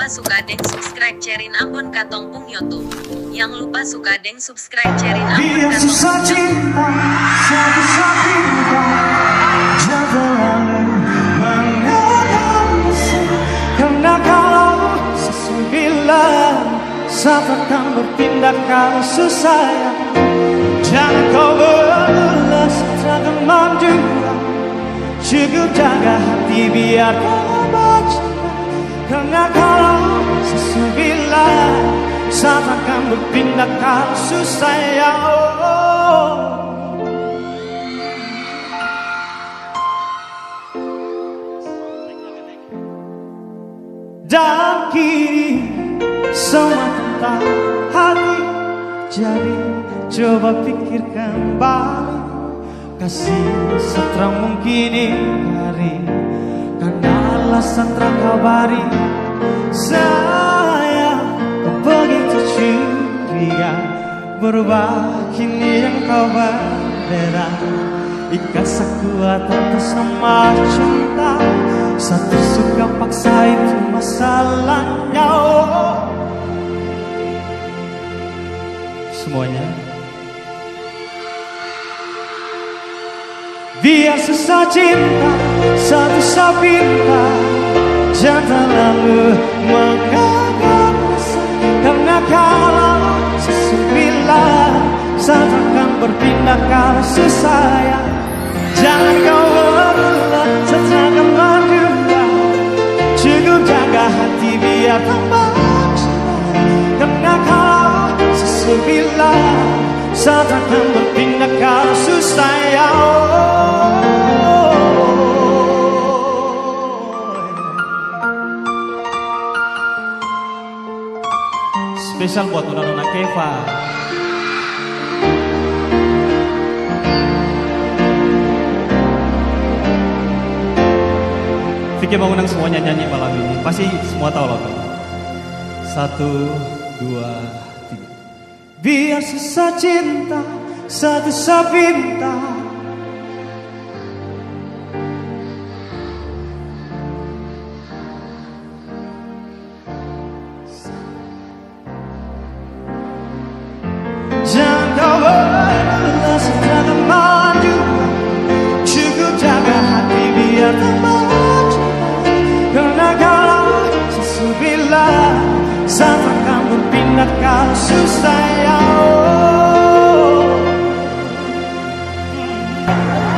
lupa suka deng subscribe cerin akun Katong Pung YouTube. Yang lupa suka deng subscribe cerin akun Biar Katong susah Pung YouTube. cinta, susah cinta, jangan terlalu mengenangnya. Karena kalau sesubilah saat akan bertindak kalau susah, jangan kau berbelas, jangan menjual. Cukup jaga hati biar kau baca. Karena kalau sesubilah saat akan bertindak kalau susah, dan kini semua tentang hati. Jadi coba pikirkan balik, kasih seterang mungkin hari. Karena alasan terkabari saya begitu curiga. Berubah kini yang kau berbeda. Ikat sekuat atas nama cinta. Satu suka paksa itu masalahnya. Semuanya biar susah cinta, satu sapinta, jangan terlalu menganggap resah. Karena kalau sesubilah saat akan berpindah kalau susah, jangan kau berulang, jangan menduga. Cukup jaga hati biar tambah cinta. Karena kalau sesubilah saat akan berpindah kalau susah, spesial buat Nona Keva. Vicky mau undang semuanya nyanyi malam ini. Pasti semua tahu lagu. 1, 2, 3. Biar susah cinta, satu sapinta. Jangan kau berbelas, jangan maju. Cukup jaga hati biar tambah cinta. Karena kalau sesubilah saat akan berpindah kalau susah,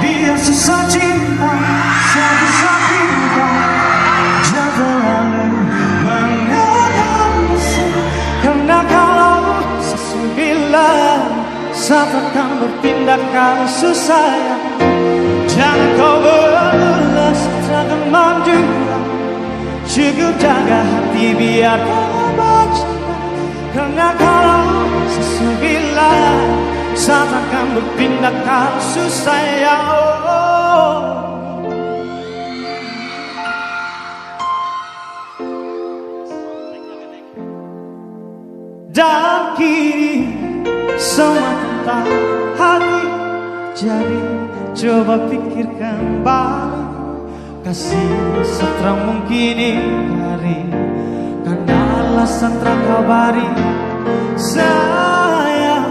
biar susah cinta, satu sapinta, jangan terlalu mengenangnya. Karena kalau sesubilah saat akan berpindah kalau susah, jangan kau berbelas, jangan menjual. Cukup jaga hati biar kau baca. Karena kalau sesubilah saat akan berpindah kalau susah, dan kini semua tentang hati. Jadi coba pikirkan balik, kasih seterang mungkin hari. Karena alasan terkabari saya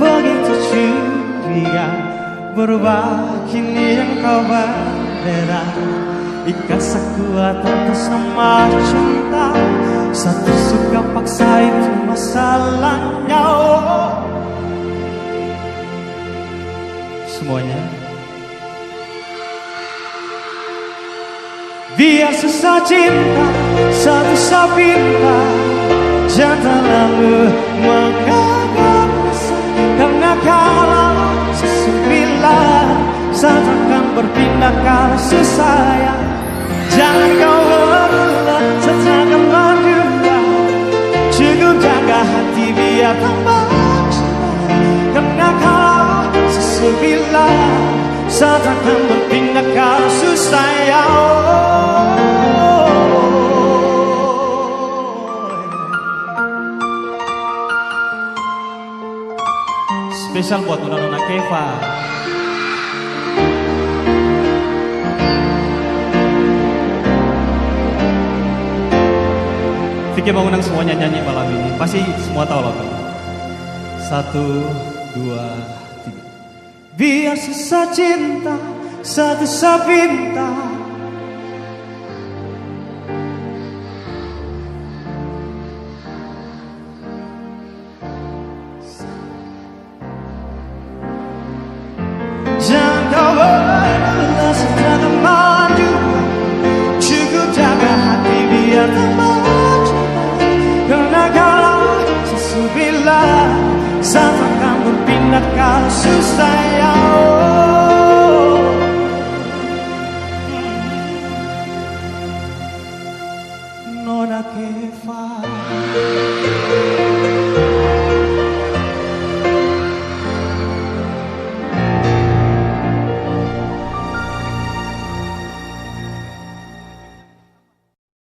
begitu curiga. Berubah kini yang kau berbeda. Ikat sekuat atas nama cinta. Satu suka paksa itu masalahnya. Semuanya biar susah cinta, satu sapinta, jangan terlalu menganggap resah. Karena kalau sesubilah saat akan berpindah kalau susah, jangan kau berulang, jangan menduga. Cukup jaga hati biar tambah cinta. Karena kalau sesubilah saat akan berpindah kalau susah, spesial buat Nona Keva. Vicky mengundang semuanya nyanyi malam ini. Pasti semua tahu lagu ini. 1, 2, 3. Biar sisa cinta, satu pinta. Jangan kau berbalas jangan maju. Cukup jaga hati biar tak maju. Karena kalau sesuatu bila saat akan berpindah kalau susah ya Nona Keva.